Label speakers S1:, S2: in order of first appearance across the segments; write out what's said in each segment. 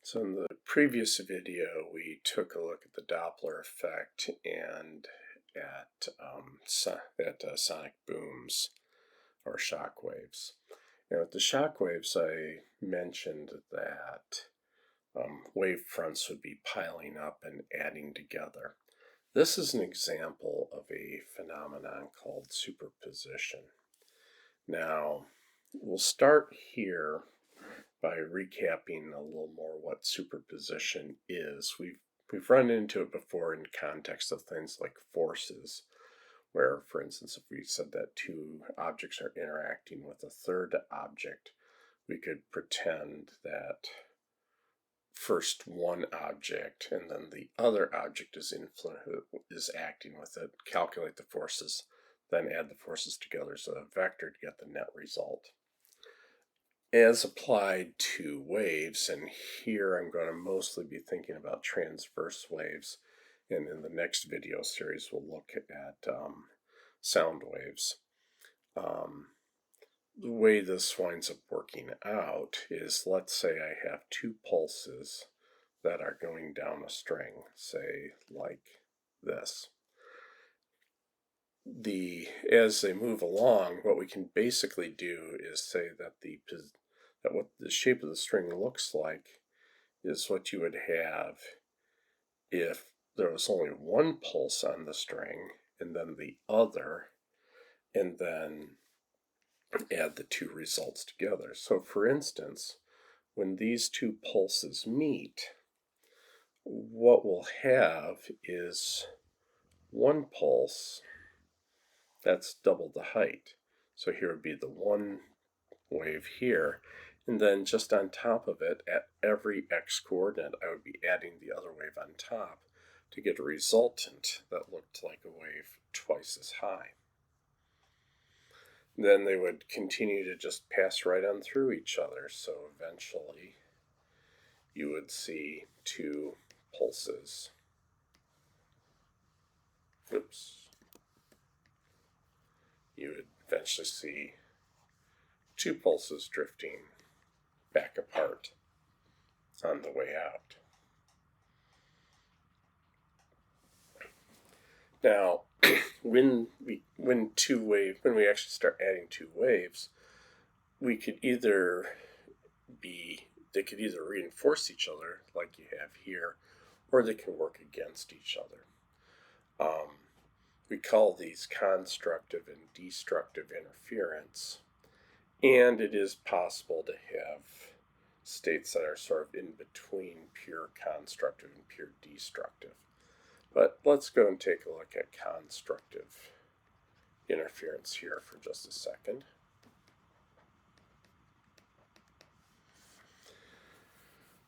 S1: So in the previous video, we took a look at the Doppler effect and at sonic booms or shock waves. And with the shock waves, I mentioned that wave fronts would be piling up and adding together. This is an example of a phenomenon called superposition. Now, we'll start here by recapping a little more what superposition is. We've run into it before in context of things like forces, where, for instance, if we said that two objects are interacting with a third object, we could pretend that first one object and then the other object is acting with it, calculate the forces, then add the forces together as a vector to get the net result. As applied to waves, and here I'm going to mostly be thinking about transverse waves, and in the next video series we'll look at sound waves. The way this winds up working out is, let's say I have two pulses that are going down a string, say like this. As they move along, what we can basically do is say that what the shape of the string looks like is what you would have if there was only one pulse on the string and then the other, and then add the two results together. So for instance, when these two pulses meet, what we'll have is one pulse that's double the height. So here would be the one wave here, and then just on top of it, at every x coordinate, I would be adding the other wave on top to get a resultant that looked like a wave twice as high. Then they would continue to just pass right on through each other, so eventually you would see two pulses. You would eventually see two pulses drifting back apart on the way out. Now, when we actually start adding two waves, they could either reinforce each other like you have here, or they can work against each other. We call these constructive and destructive interference, and it is possible to have states that are sort of in between pure constructive and pure destructive. But let's go and take a look at constructive interference here for just a second.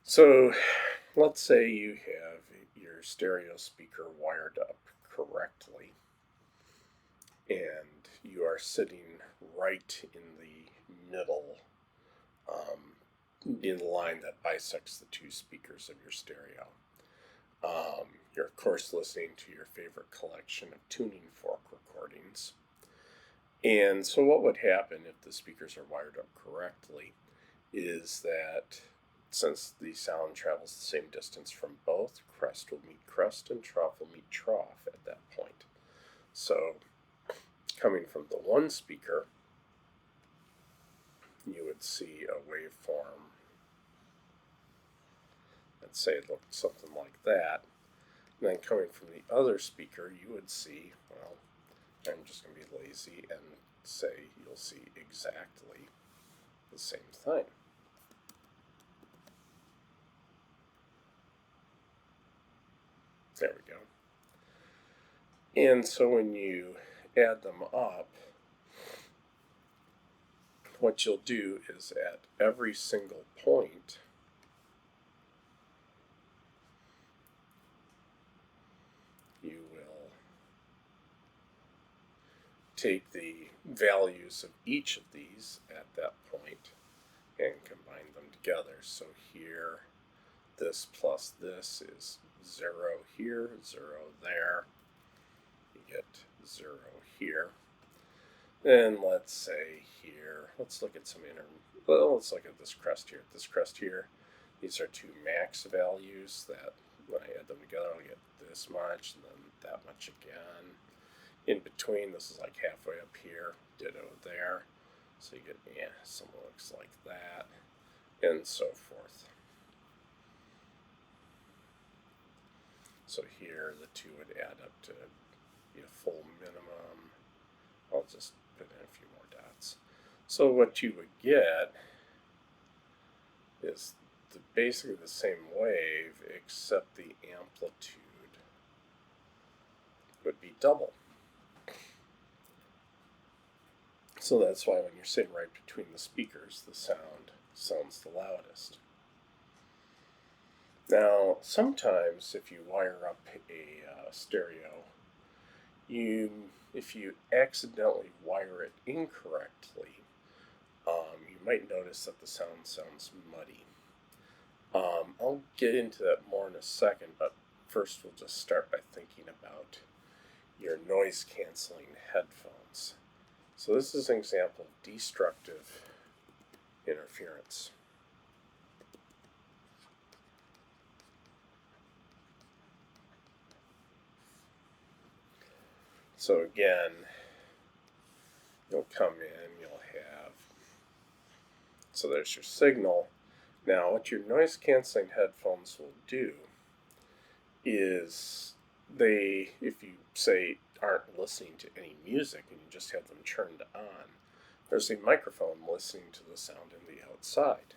S1: So let's say you have your stereo speaker wired up correctly, and you are sitting right in the middle, in the line that bisects the two speakers of your stereo. You're of course listening to your favorite collection of tuning fork recordings. And so what would happen if the speakers are wired up correctly is that since the sound travels the same distance from both, crest will meet crest and trough will meet trough at that point. So coming from the one speaker, you would see a waveform. Let's say it looked something like that. And then coming from the other speaker, you would see, well, I'm just going to be lazy and say you'll see exactly the same thing. There we go. And so when you add them up, what you'll do is at every single point, you will take the values of each of these at that point and combine them together. So here, this plus this is 0 here, 0 there. You get 0 here. Then let's say here, let's look at this crest here. This crest here, These are two max values that when I add them together I'll get this much and then that much again. In between, this is like halfway up here, ditto there. So you get, something looks like that, and so forth. So here the two would add up to be a full minimum. I'll just put in a few more dots. So what you would get is basically the same wave, except the amplitude would be double. So that's why when you're sitting right between the speakers, the sound sounds the loudest. Now, sometimes if you wire up a stereo, if you accidentally wire it incorrectly, you might notice that the sound sounds muddy. I'll get into that more in a second, but first we'll just start by thinking about your noise-canceling headphones. So this is an example of destructive interference. So again, you'll come in, you'll have, so there's your signal. Now what your noise-canceling headphones will do is if you say aren't listening to any music and you just have them turned on, there's a microphone listening to the sound in the outside,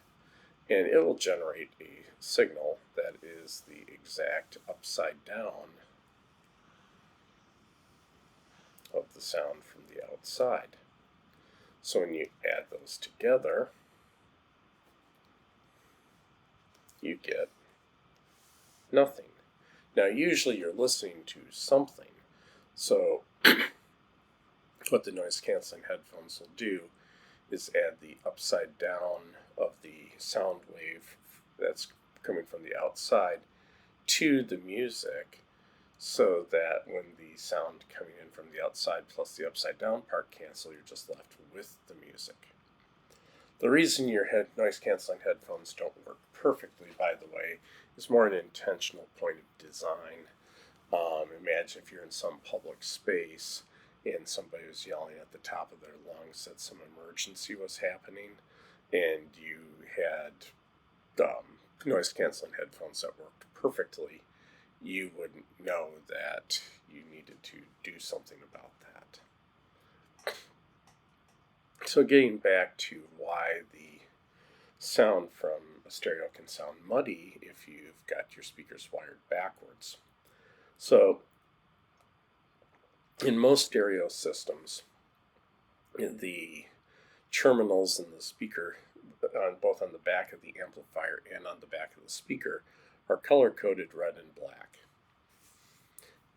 S1: and it will generate a signal that is the exact upside down of the sound from the outside. So when you add those together, you get nothing. Now usually you're listening to something, so what the noise canceling headphones will do is add the upside down of the sound wave that's coming from the outside to the music, so that when the sound coming in from the outside plus the upside down part cancel, you're just left with the music. The reason your noise canceling headphones don't work perfectly, by the way, is more an intentional point of design. Imagine if you're in some public space and somebody was yelling at the top of their lungs that some emergency was happening, and you had noise canceling headphones that worked perfectly, you wouldn't know that you needed to do something about that. So getting back to why the sound from a stereo can sound muddy if you've got your speakers wired backwards. So in most stereo systems, the terminals in the speaker, both on the back of the amplifier and on the back of the speaker, are color-coded red and black.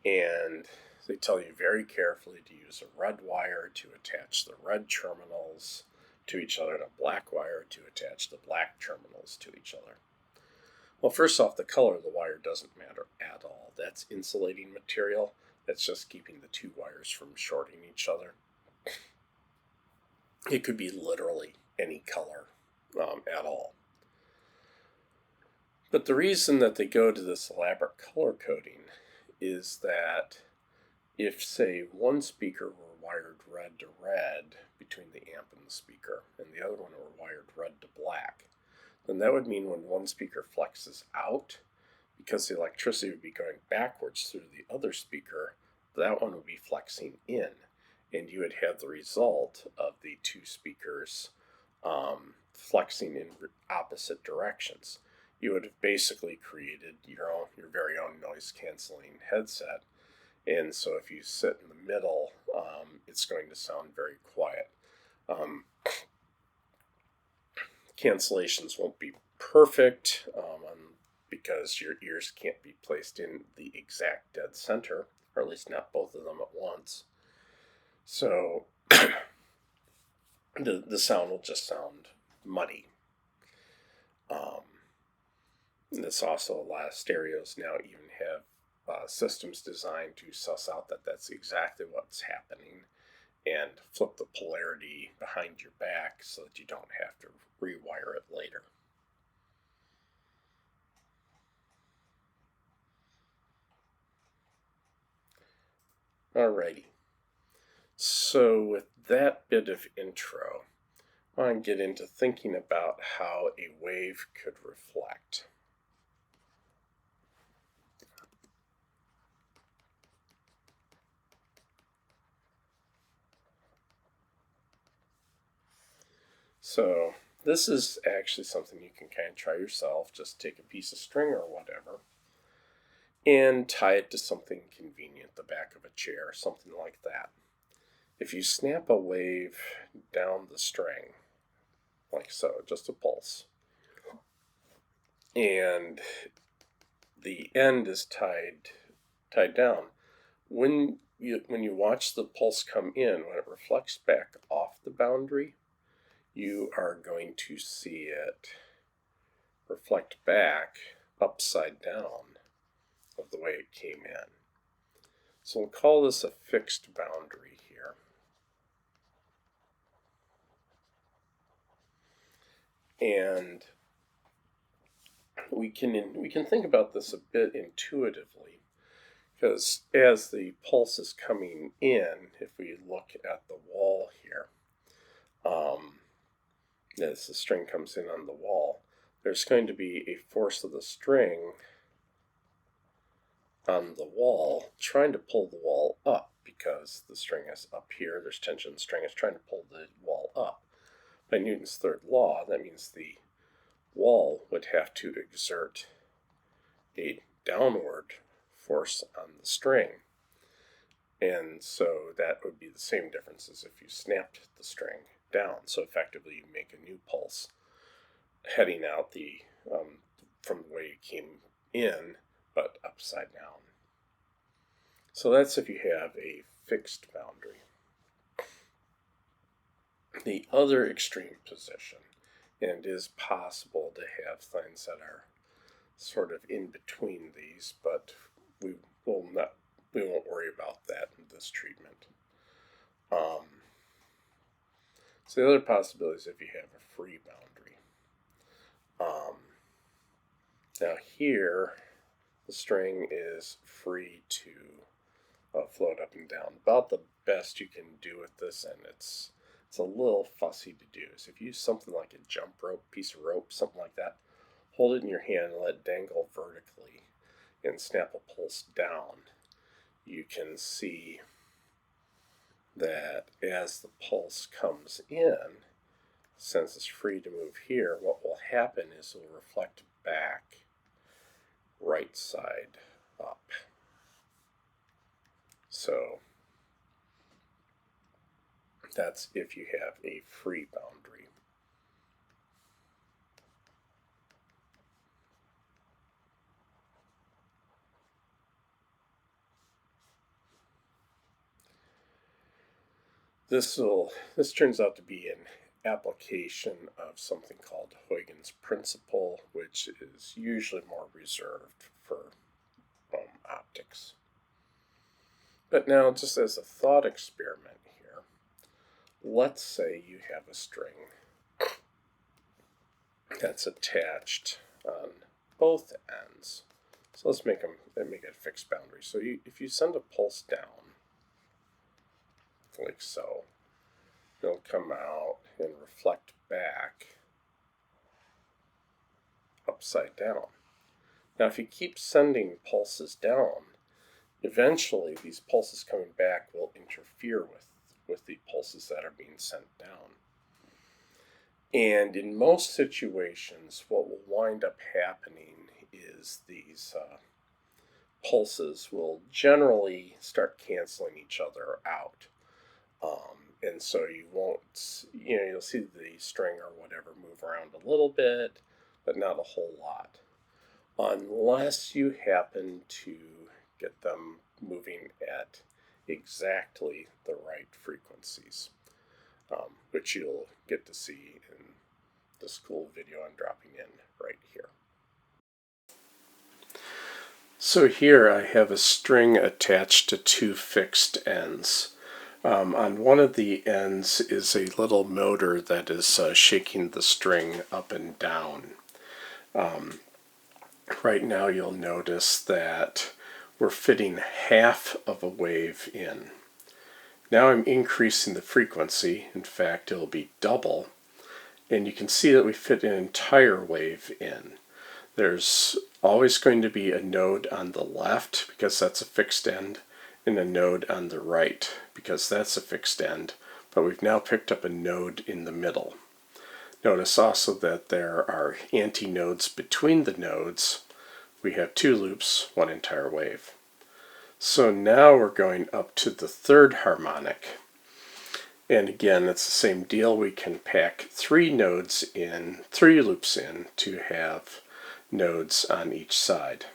S1: And they tell you very carefully to use a red wire to attach the red terminals to each other and a black wire to attach the black terminals to each other. Well, first off, the color of the wire doesn't matter at all. That's insulating material. That's just keeping the two wires from shorting each other. It could be literally any color at all. But the reason that they go to this elaborate color coding is that if, say, one speaker were wired red to red between the amp and the speaker, and the other one were wired red to black, then that would mean when one speaker flexes out, because the electricity would be going backwards through the other speaker, that one would be flexing in, and you would have the result of the two speakers flexing in opposite directions. You would have basically created your very own noise-canceling headset, and so if you sit in the middle, it's going to sound very quiet. Cancellations won't be perfect because your ears can't be placed in the exact dead center, or at least not both of them at once. So the sound will just sound muddy. This also, a lot of stereos now even have systems designed to suss out that that's exactly what's happening and flip the polarity behind your back so that you don't have to rewire it later. Alrighty. So with that bit of intro, I want to get into thinking about how a wave could reflect. So this is actually something you can kind of try yourself. Just take a piece of string or whatever and tie it to something convenient, the back of a chair, something like that. If you snap a wave down the string, like so, just a pulse, and the end is tied down, when you watch the pulse come in, when it reflects back off the boundary, you are going to see it reflect back upside down of the way it came in. So we'll call this a fixed boundary here. And we can think about this a bit intuitively, because as the pulse is coming in, if we look at the wall here, as the string comes in on the wall, there's going to be a force of the string on the wall trying to pull the wall up, because the string is up here, there's tension in the string, it's trying to pull the wall up. By Newton's third law, that means the wall would have to exert a downward force on the string. And so that would be the same difference as if you snapped the string down. So effectively you make a new pulse heading out from the way it came in, but upside down. So that's if you have a fixed boundary. The other extreme position, and it is possible to have things that are sort of in between these, but we won't worry about that in this treatment. So the other possibility is if you have a free boundary. Now here, the string is free to float up and down. About the best you can do with this, and it's a little fussy to do, is if you use something like a jump rope, piece of rope, something like that, hold it in your hand and let it dangle vertically and snap a pulse down. You can see that as the pulse comes in, since it's free to move here, what will happen is it will reflect back right side up. So that's if you have a free boundary. This turns out to be an application of something called Huygens Principle, which is usually more reserved for optics. But now, just as a thought experiment here, let's say you have a string that's attached on both ends. So let's make it a fixed boundary. So if you send a pulse down, like so, it'll come out and reflect back upside down. Now if you keep sending pulses down, eventually these pulses coming back will interfere with the pulses that are being sent down. And in most situations, what will wind up happening is these pulses will generally start canceling each other out. And so you won't, you'll see the string or whatever move around a little bit, but not a whole lot. Unless you happen to get them moving at exactly the right frequencies, which you'll get to see in this cool video I'm dropping in right here. So here I have a string attached to two fixed ends. On one of the ends is a little motor that is shaking the string up and down. Right now you'll notice that we're fitting half of a wave in. Now I'm increasing the frequency. In fact, it'll be double. And you can see that we fit an entire wave in. There's always going to be a node on the left because that's a fixed end, and a node on the right because that's a fixed end, but we've now picked up a node in the middle. Notice also that there are antinodes between the nodes. We have two loops, one entire wave. So now we're going up to the third harmonic. And again, it's the same deal. We can pack three loops in to have nodes on each side.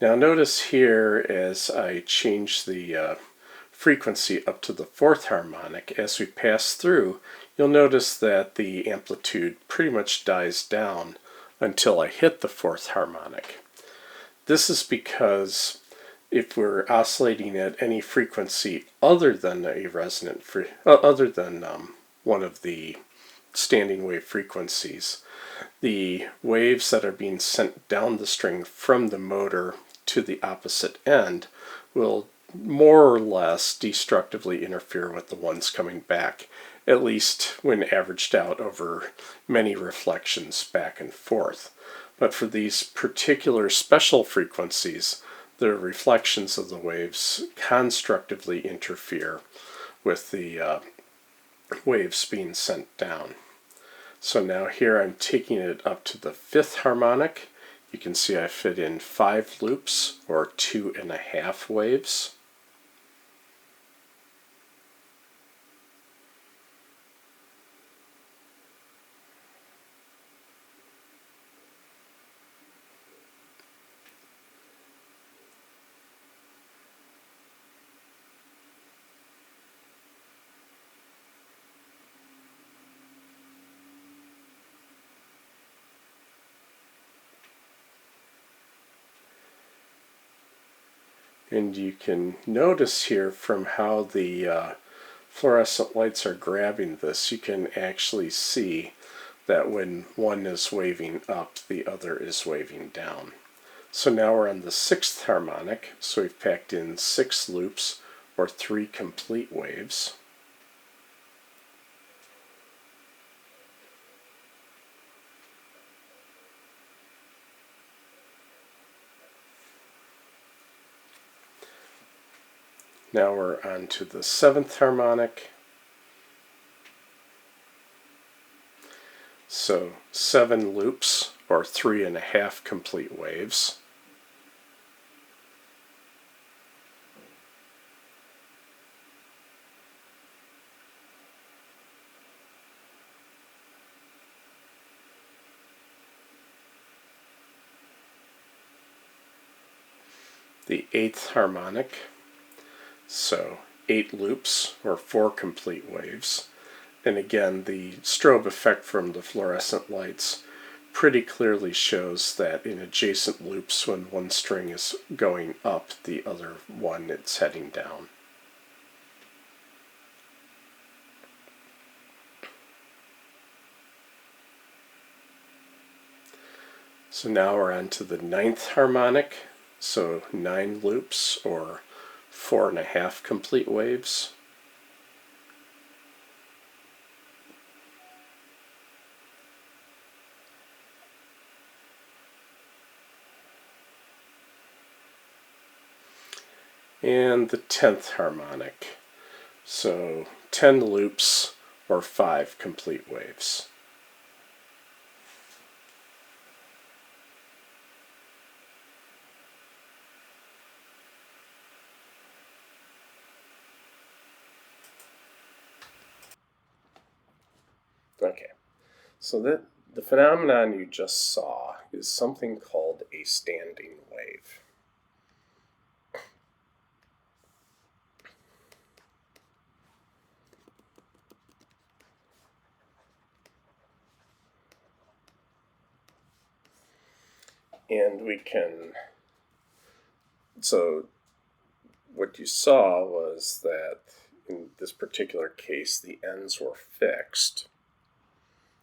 S1: Now notice here as I change the frequency up to the fourth harmonic, as we pass through, you'll notice that the amplitude pretty much dies down until I hit the fourth harmonic. This is because if we're oscillating at any frequency other than a resonant one of the standing wave frequencies, the waves that are being sent down the string from the motor to the opposite end will more or less destructively interfere with the ones coming back, at least when averaged out over many reflections back and forth. But for these particular special frequencies, the reflections of the waves constructively interfere with the waves being sent down. So now here I'm taking it up to the fifth harmonic. You can see I fit in 5 loops, or 2.5 waves. And you can notice here from how the fluorescent lights are grabbing this, you can actually see that when one is waving up, the other is waving down. So now we're on the 6th harmonic, so we've packed in 6 loops, or 3 complete waves. Now we're on to the 7th harmonic. So 7 loops, or 3.5 complete waves. The 8th harmonic. So 8 loops, or 4 complete waves. And again, the strobe effect from the fluorescent lights pretty clearly shows that in adjacent loops, when one string is going up, the other one it's heading down. So now we're on to the 9th harmonic, so 9 loops, or 4.5 complete waves. And the 10th harmonic, so 10 loops, or 5 complete waves. Okay, so the phenomenon you just saw is something called a standing wave. And we can, so what you saw was that in this particular case the ends were fixed,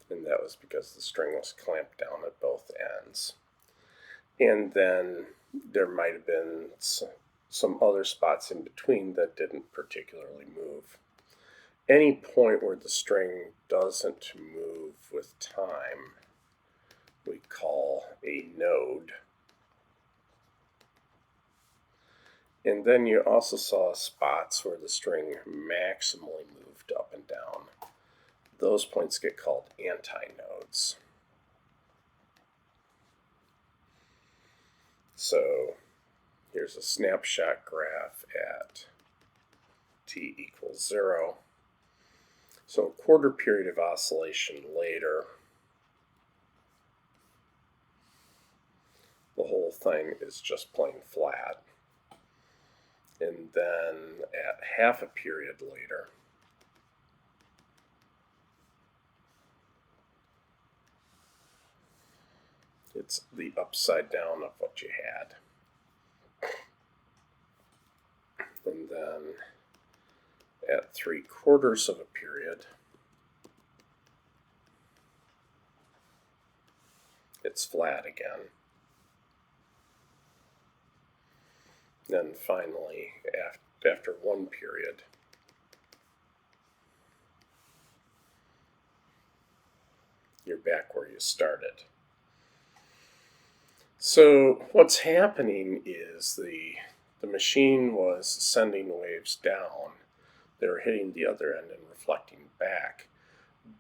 S1: and that was because the string was clamped down at both ends. And then there might have been some other spots in between that didn't particularly move. Any point where the string doesn't move with time, we call a node. And then you also saw spots where the string maximally moved up and down. Those points get called antinodes. So here's a snapshot graph at t equals 0. So a quarter period of oscillation later, the whole thing is just plain flat. And then at half a period later, it's the upside down of what you had. And then at 3/4 of a period, it's flat again. Then finally, after one period, you're back where you started. So what's happening is the machine was sending waves down. They were hitting the other end and reflecting back.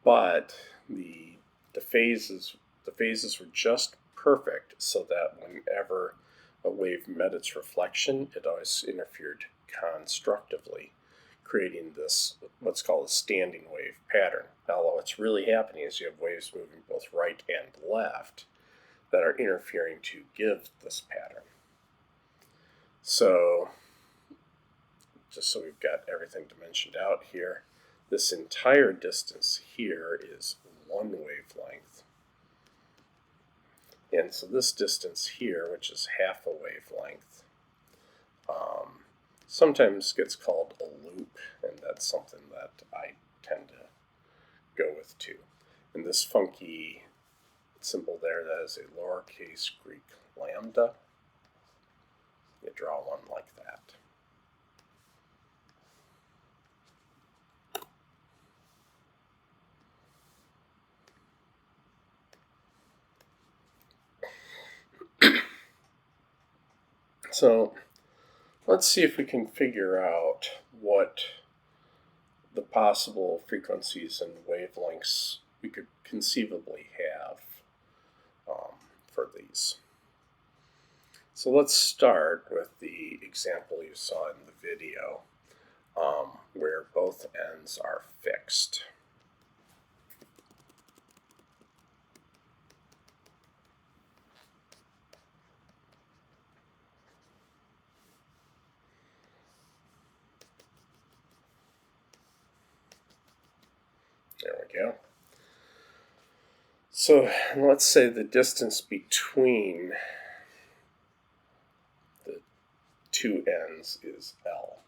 S1: But the phases were just perfect so that whenever a wave met its reflection, it always interfered constructively, creating this what's called a standing wave pattern. Now, what's really happening is you have waves moving both right and left that are interfering to give this pattern. So, just so we've got everything dimensioned out here, this entire distance here is one wavelength. And so this distance here, which is half a wavelength, sometimes gets called a loop, and that's something that I tend to go with too. And this funky symbol there, that is a lowercase Greek lambda. You draw one like that. So let's see if we can figure out what the possible frequencies and wavelengths we could conceivably have for these. So let's start with the example you saw in the video where both ends are fixed. There we go. So let's say the distance between the two ends is L.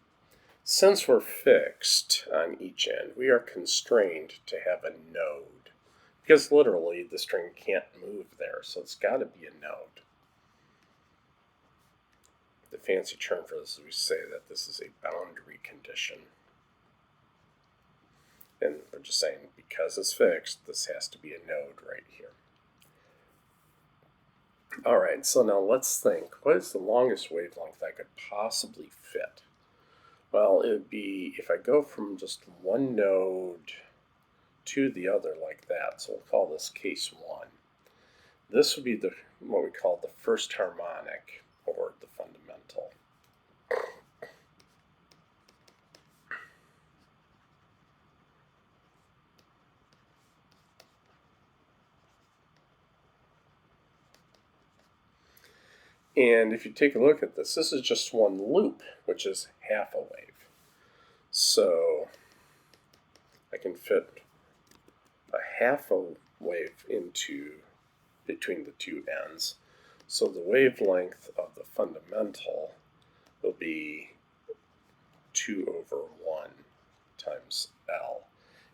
S1: Since we're fixed on each end, we are constrained to have a node, because literally the string can't move there, so it's got to be a node. The fancy term for this is we say that this is a boundary condition. And we're just saying, because it's fixed, this has to be a node right here. All right, so now let's think, what is the longest wavelength I could possibly fit? Well, it would be if I go from just one node to the other like that, so we'll call this case 1. This would be what we call the first harmonic, or the fundamental. And if you take a look at this, this is just one loop, which is half a wave. So I can fit a half a wave between the two ends. So the wavelength of the fundamental will be 2/1 times L.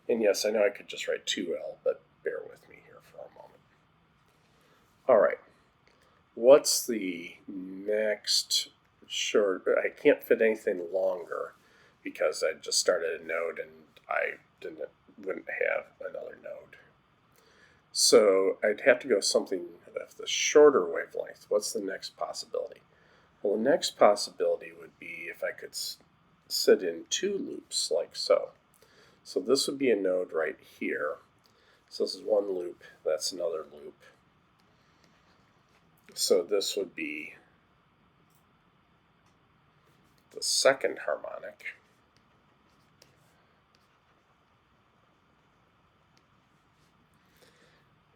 S1: And yes, I know I could just write 2L, but bear with me here for a moment. All right. What's the next short, I can't fit anything longer because I just started a node and I wouldn't have another node. So I'd have to go something of the shorter wavelength. What's the next possibility? Well, the next possibility would be if I could sit in two loops like so. So this would be a node right here. So this is one loop, that's another loop. So this would be the second harmonic.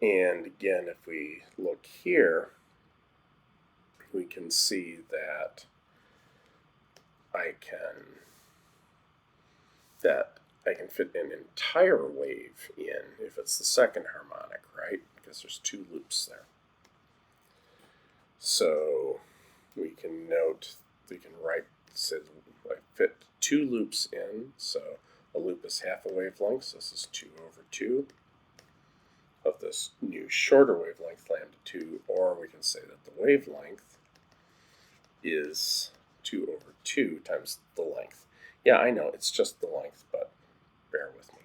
S1: And again, if we look here, we can see that I can fit an entire wave in if it's the second harmonic, right? Because there's two loops there. So we can note, we can write, says I fit two loops in, so a loop is half a wavelength, so this is 2/2 of this new shorter wavelength, lambda 2, or we can say that the wavelength is 2/2 times the length. Yeah, I know, it's just the length, but bear with me.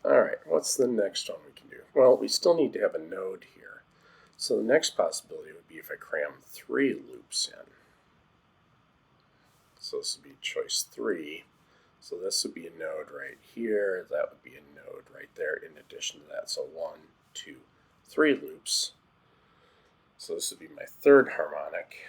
S1: Alright, what's the next one we can do? Well, we still need to have a node here. So the next possibility would be if I cram 3 loops in. So this would be choice 3. So this would be a node right here. That would be a node right there in addition to that. So 1, 2, 3 loops. So this would be my third harmonic.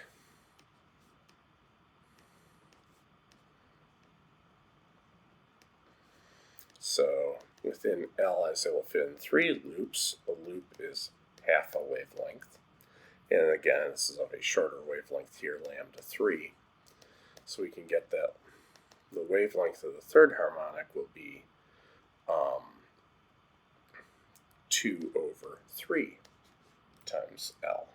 S1: So within L, I say we'll fit in 3 loops. A loop is half a wavelength. And again, this is of a shorter wavelength here, lambda 3. So we can get that the wavelength of the third harmonic will be 2/3 times L.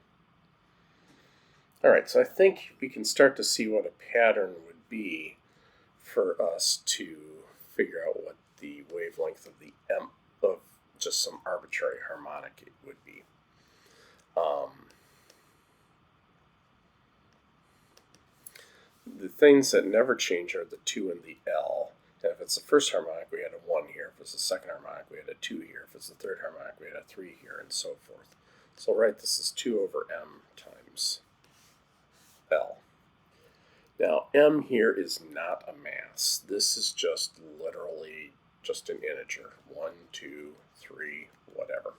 S1: Alright, so I think we can start to see what a pattern would be for us to figure out what the wavelength of the M of just some arbitrary harmonic it would be. The things that never change are the 2 and the L. And if it's the first harmonic, we had a 1 here. If it's the second harmonic, we had a 2 here. If it's the third harmonic, we had a 3 here, and so forth. So right, this is 2/m times L. Now, m here is not a mass. This is just literally just an integer. 1, 2, 3, whatever.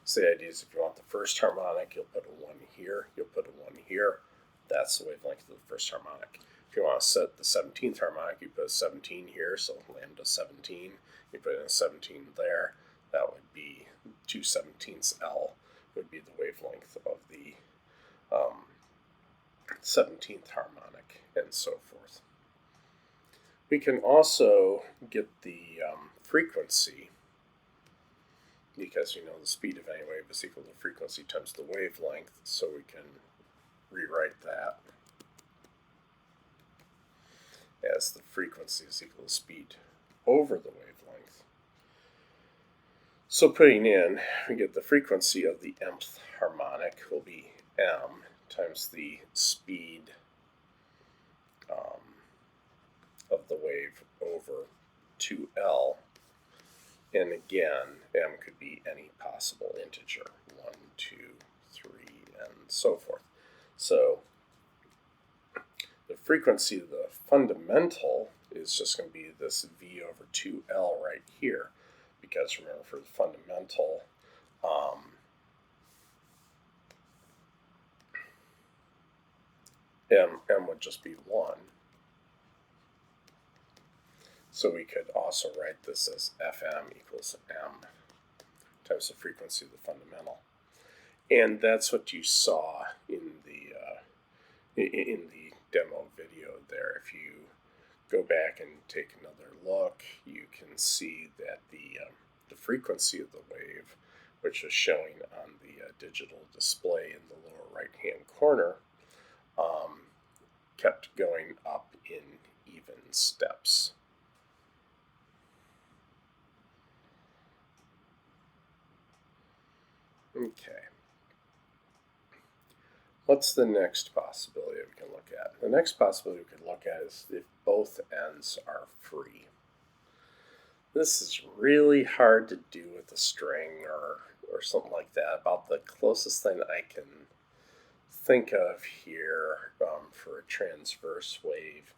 S1: So the idea is if you want the first harmonic, you'll put a 1 here, you'll put a 1 here. That's the wavelength of the first harmonic. If you want to set the 17th harmonic, you put a 17 here, so lambda 17. You put in a 17 there. That would be 2/17 L would be the wavelength of the 17th harmonic, and so forth. We can also get the frequency, because we know the speed of any wave is equal to the frequency times the wavelength, so we can rewrite that as the frequency is equal to speed over the wavelength. So putting in, we get the frequency of the mth harmonic will be m times the speed of the wave over 2L. And again, m could be any possible integer, 1, 2, 3, and so forth. So the frequency of the fundamental is just going to be this v over 2L right here, because remember, for the fundamental, m would just be 1. So we could also write this as Fm equals m times the frequency of the fundamental. And that's what you saw in the demo video there. If you go back and take another look, you can see that the frequency of the wave, which is showing on the digital display in the lower right-hand corner, kept going up in even steps. Okay, What's the next possibility we can look at? The next possibility we could look at is if both ends are free. This is really hard to do with a string or something like that. About the closest thing I can think of here for a transverse wave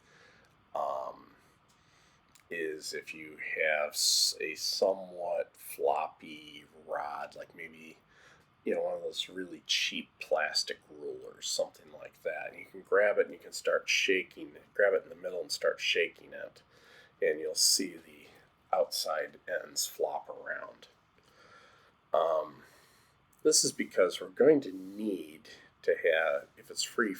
S1: is if you have a somewhat floppy rod, like maybe one of those really cheap plastic rulers, something like that. And you can grab it and you can start shaking it, grab it in the middle and start shaking it, and you'll see the outside ends flop around. This is because we're going to need to have, if it's free,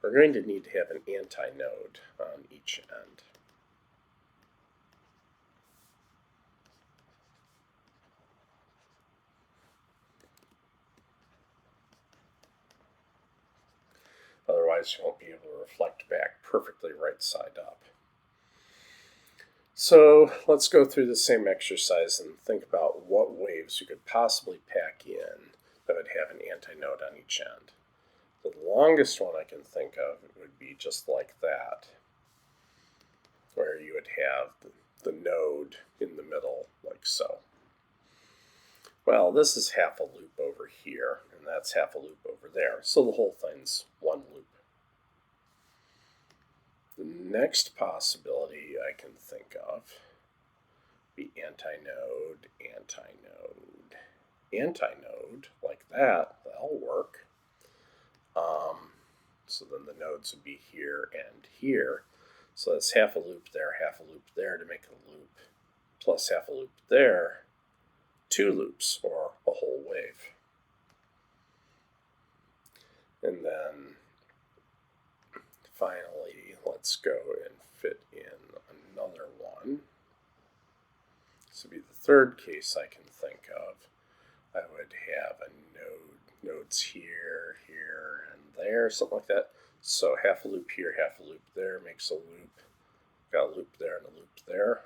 S1: we're going to need to have an antinode on each end. Otherwise, you won't be able to reflect back perfectly right side up. So let's go through the same exercise and think about what waves you could possibly pack in that would have an antinode on each end. The longest one I can think of would be just like that, where you would have the node in the middle, like so. Well, this is half a loop over here, and that's half a loop over there, so the whole thing's one loop. The next possibility I can think of be antinode, antinode, antinode, like that. That'll work. So then the nodes would be here and here. So that's half a loop there to make a loop, plus half a loop there, 2 loops, or a whole wave. And then finally, let's go and fit in another one. This would be the third case I can think of. I would have a nodes here, here, and there, something like that. So half a loop here, half a loop there makes a loop. Got a loop there and a loop there.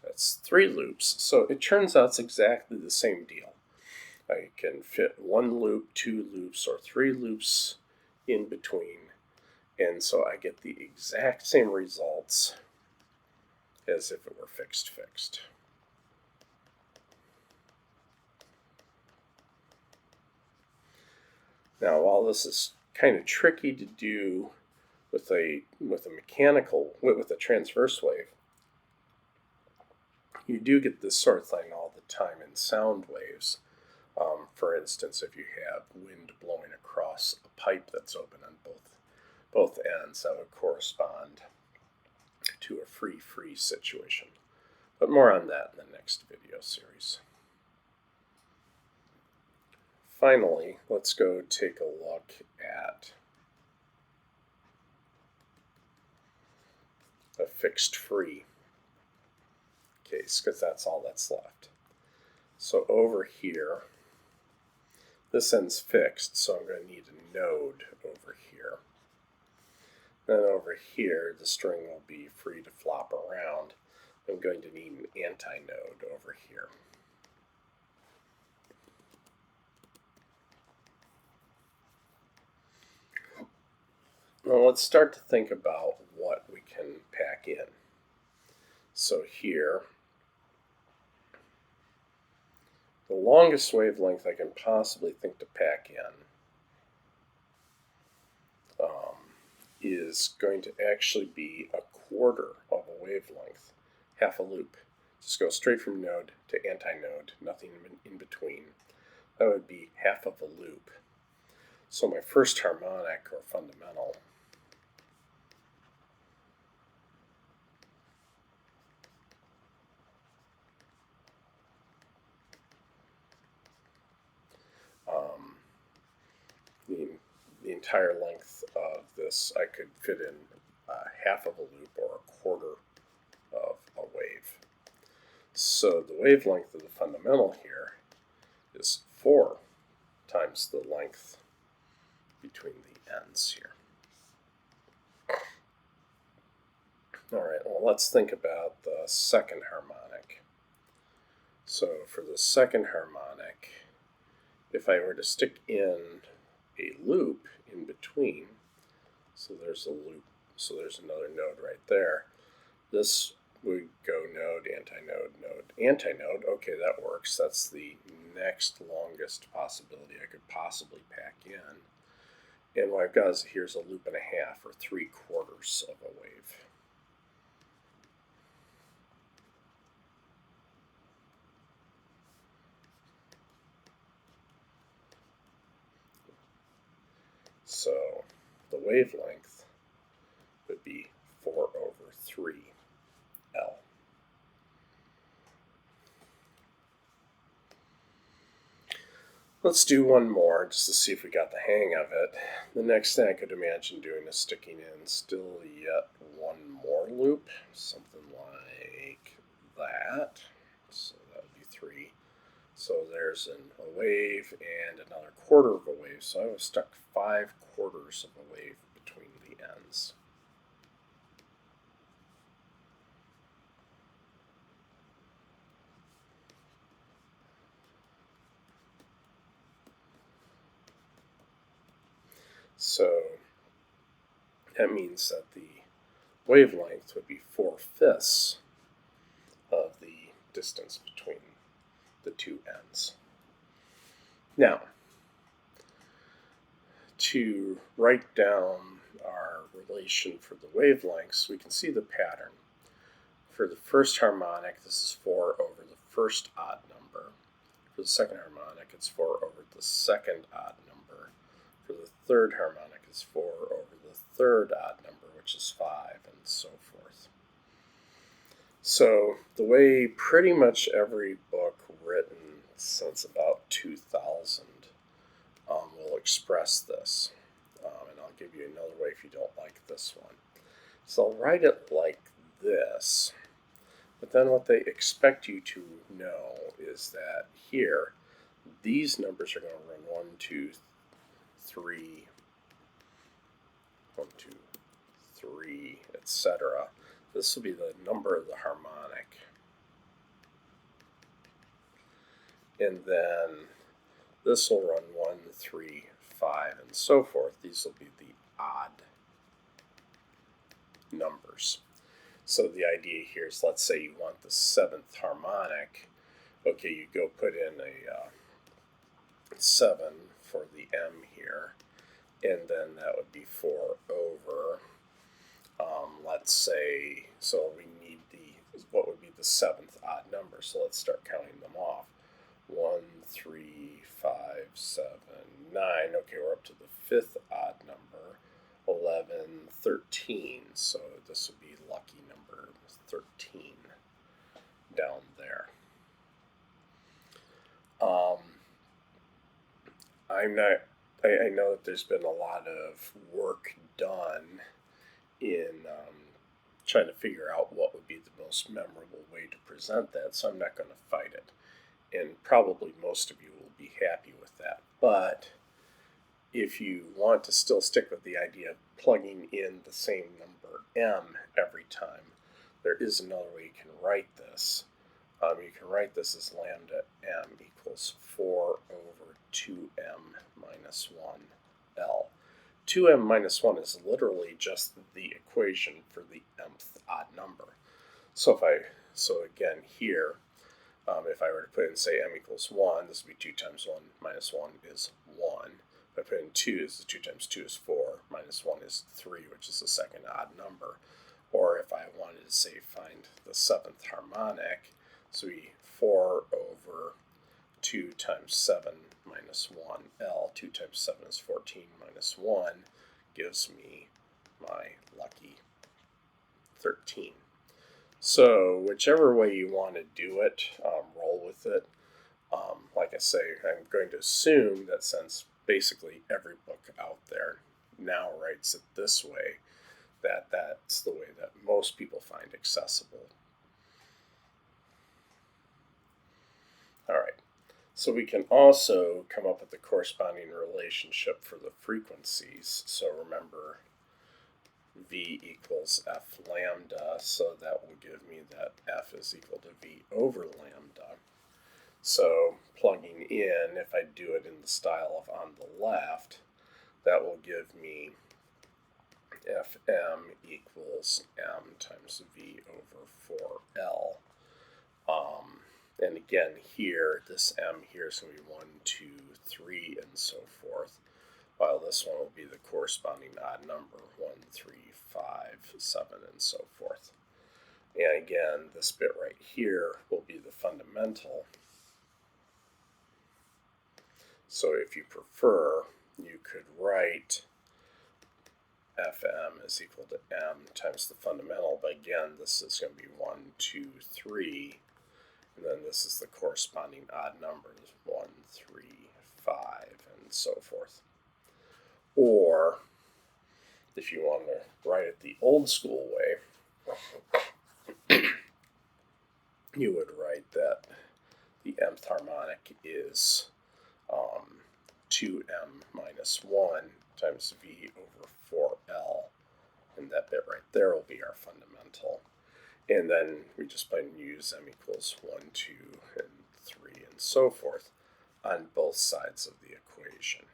S1: That's 3 loops. So it turns out it's exactly the same deal. I can fit 1 loop, 2 loops, or 3 loops in between. And so I get the exact same results as if it were fixed. Now, while this is kind of tricky to do with a transverse wave, you do get this sort of thing all the time in sound waves. For instance, if you have wind blowing across a pipe that's open on both ends, that would correspond to a free situation. But more on that in the next video series. Finally, let's go take a look at a fixed free case, because that's all that's left. So over here, this end's fixed, so I'm going to need a node over here. Then over here, the string will be free to flop around. I'm going to need an antinode over here. Now let's start to think about what we can pack in. So here, the longest wavelength I can possibly think to pack in is going to actually be a quarter of a wavelength, half a loop. Just go straight from node to antinode, nothing in between. That would be half of a loop. So my first harmonic, or fundamental, the entire length of this, I could fit in half of a loop or a quarter of a wave. So the wavelength of the fundamental here is 4 times the length between the ends here. All right, well, let's think about the second harmonic. So for the second harmonic, if I were to stick in a loop in between, so there's a loop, so there's another node right there, this would go node, antinode, node, antinode. Okay, that works. That's the next longest possibility I could possibly pack in. And what I've got is here's a loop and a half, or 3/4 of a wave. So the wavelength would be 4/3L. Let's do one more just to see if we got the hang of it. The next thing I could imagine doing is sticking in still yet one more loop, something like that. So that would be 3. So there's a wave and another 1/4 of a wave. So I was stuck 5/4 of a wave between the ends. So that means that the wavelength would be 4/5 of the distance between the two ends. Now, to write down our relation for the wavelengths, we can see the pattern. For the first harmonic, this is 4 over the first odd number. For the second harmonic, it's 4 over the second odd number. For the third harmonic, it's 4 over the third odd number, which is 5, and so forth. So the way pretty much every book written since about 2000 will express this. And I'll give you another way if you don't like this one. So I'll write it like this. But then what they expect you to know is that here, these numbers are going to run 1, 2, 3, 1, 2, 3, etc. This will be the number of the harmonic. And then this will run 1, 3, 5, and so forth. These will be the odd numbers. So the idea here is, let's say you want the 7th harmonic. Okay, you go put in a 7 for the M here, and then that would be 4 over, let's say, so we need what would be the 7th odd number. So let's start counting them off. 1, 3, 5, 7, 9. Okay, we're up to the 5th odd number. 11, 13. So this would be lucky number 13 down there. I know that there's been a lot of work done in trying to figure out what would be the most memorable way to present that, so I'm not going to fight it. And probably most of you will be happy with that. But if you want to still stick with the idea of plugging in the same number m every time, there is another way you can write this. You can write this as lambda m equals 4 over 2m minus 1l. 2m minus 1 is literally just the equation for the mth odd number. So again here, if I were to put in, say, m equals 1, this would be 2 times 1 minus 1 is 1. If I put in 2, 2 times 2 is 4, minus 1 is 3, which is the second odd number. Or if I wanted to, say, find the 7th harmonic, so we 4 over 2 times 7 minus 1L. 2 times 7 is 14 minus 1 gives me my lucky 13. So whichever way you want to do it, roll with it. Like I say, I'm going to assume that since basically every book out there now writes it this way, that's the way that most people find accessible. All right, so we can also come up with the corresponding relationship for the frequencies. So remember, V equals F lambda, so that will give me that F is equal to V over lambda. So plugging in, if I do it in the style of on the left, that will give me Fm equals m times v over 4L. And again, here, this m here is going to be 1, 2, 3, and so forth, while this one will be the corresponding odd number, 1, 3, 5, 7, and so forth. And again, this bit right here will be the fundamental. So if you prefer, you could write Fm is equal to m times the fundamental, but again, this is going to be 1, 2, 3, and then this is the corresponding odd numbers, 1, 3, 5, and so forth. Or, if you want to write it the old school way, you would write that the mth harmonic is 2m minus 1 times v over 4L, and that bit right there will be our fundamental. And then we just plain use m equals 1, 2, and 3, and so forth on both sides of the equation,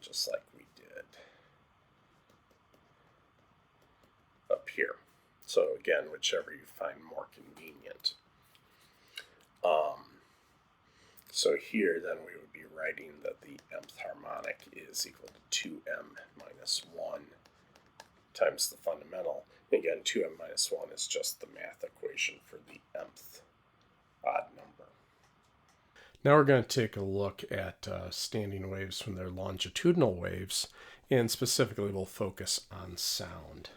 S1: just like we did up here. So again, whichever you find more convenient. So here then we would be writing that the mth harmonic is equal to 2m minus 1 times the fundamental. Again, 2m minus 1 is just the math equation for the mth odd number. Now we're going to take a look at standing waves when they're longitudinal waves, and specifically we'll focus on sound.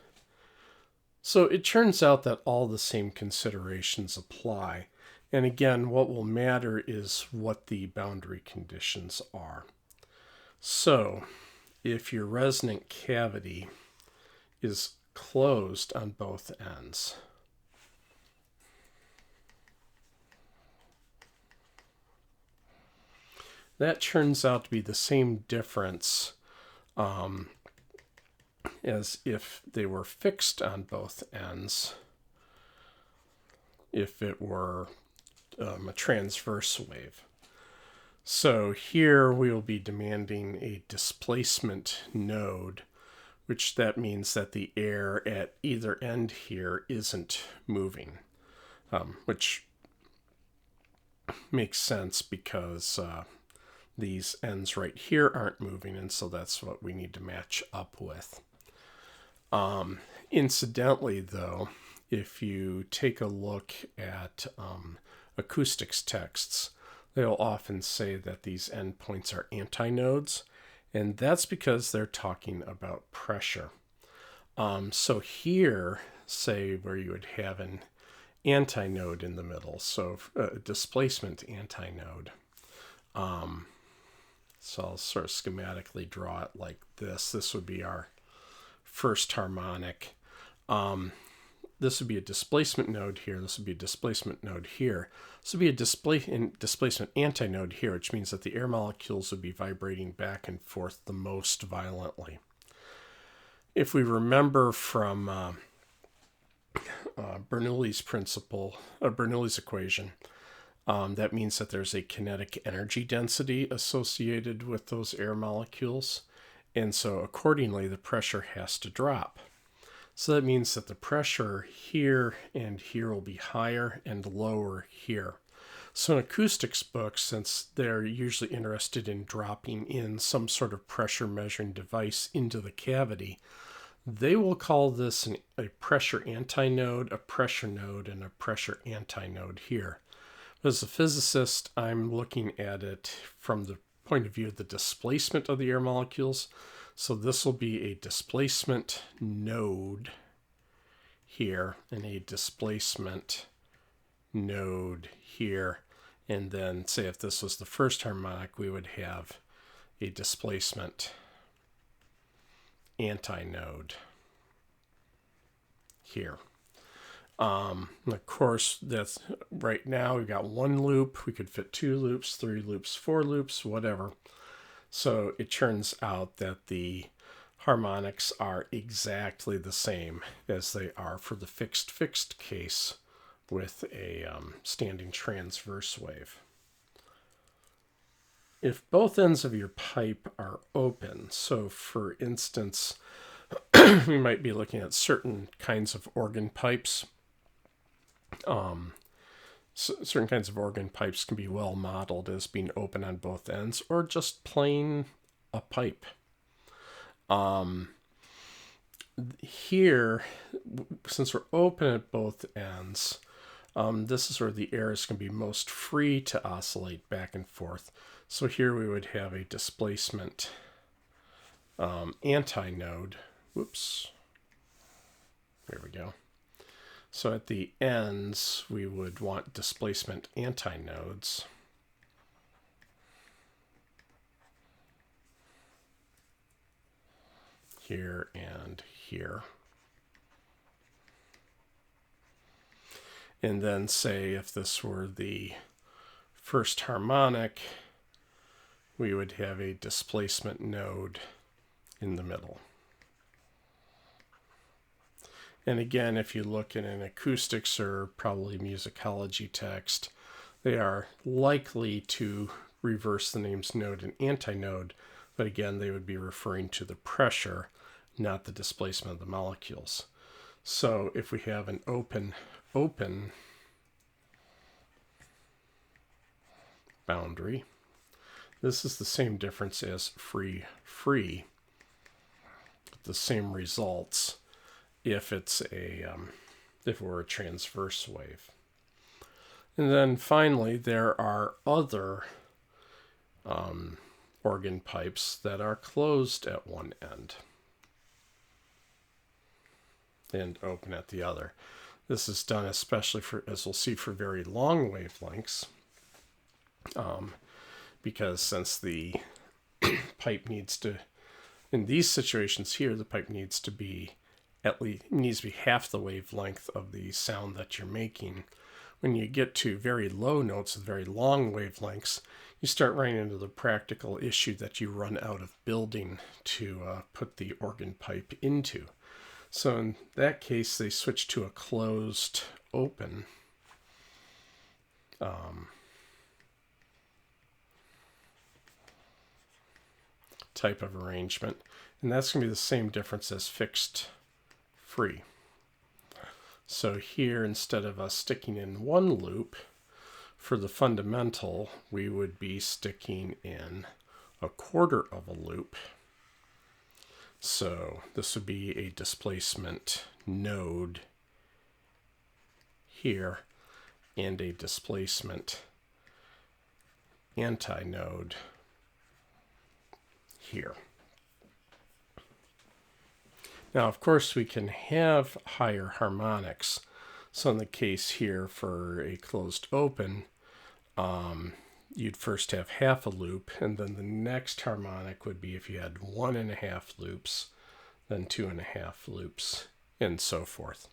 S1: So it turns out that all the same considerations apply. And again, what will matter is what the boundary conditions are. So if your resonant cavity is closed on both ends, that turns out to be the same difference as if they were fixed on both ends, if it were a transverse wave. So here we will be demanding a displacement node, which that means that the air at either end here isn't moving, which makes sense because these ends right here aren't moving, and so that's what we need to match up with. Incidentally, though, if you take a look at acoustics texts, they'll often say that these endpoints are antinodes, and that's because they're talking about pressure. So here, say where you would have an antinode in the middle, so a displacement antinode. So I'll sort of schematically draw it like this. This would be our first harmonic. This would be a displacement node here. This would be a displacement node here. This would be a displacement antinode here, which means that the air molecules would be vibrating back and forth the most violently. If we remember from Bernoulli's principle, Bernoulli's equation, that means that there's a kinetic energy density associated with those air molecules, and so accordingly the pressure has to drop. So that means that the pressure here and here will be higher and lower here. So in acoustics books, since they're usually interested in dropping in some sort of pressure measuring device into the cavity, they will call this a pressure antinode, a pressure node, and a pressure antinode here. As a physicist, I'm looking at it from the point of view of the displacement of the air molecules. So this will be a displacement node here and a displacement node here. And then say if this was the first harmonic, we would have a displacement antinode here. And of course, that's right now we've got one loop. We could fit 2 loops, 3 loops, 4 loops, whatever. So it turns out that the harmonics are exactly the same as they are for the fixed case with a standing transverse wave. If both ends of your pipe are open, so for instance, we might be looking at certain kinds of organ pipes. Certain kinds of organ pipes can be well modeled as being open on both ends, or just plain a pipe. Here, since we're open at both ends, this is where the air is going to be most free to oscillate back and forth. So here we would have a displacement antinode. Whoops. There we go. So at the ends, we would want displacement antinodes. Here and here. And then say if this were the first harmonic, we would have a displacement node in the middle. And again, if you look in an acoustics or probably musicology text, they are likely to reverse the names node and antinode, but again, they would be referring to the pressure, not the displacement of the molecules. So if we have an open boundary, this is the same difference as free, the same results if it's if it were a transverse wave. And then finally, there are other organ pipes that are closed at one end and open at the other. This is done especially for, as we'll see, for very long wavelengths, because since the pipe needs to, in these situations here, the pipe needs to be half the wavelength of the sound that you're making. When you get to very low notes with very long wavelengths, you start running into the practical issue that you run out of building to put the organ pipe into. So in that case, they switch to a closed open type of arrangement. And that's going to be the same difference as fixed free. So here, instead of us sticking in one loop for the fundamental, we would be sticking in a quarter of a loop. So this would be a displacement node here and a displacement antinode here. Now, of course, we can have higher harmonics. So in the case here for a closed open, you'd first have half a loop, and then the next harmonic would be if you had 1.5 loops, then 2.5 loops, and so forth.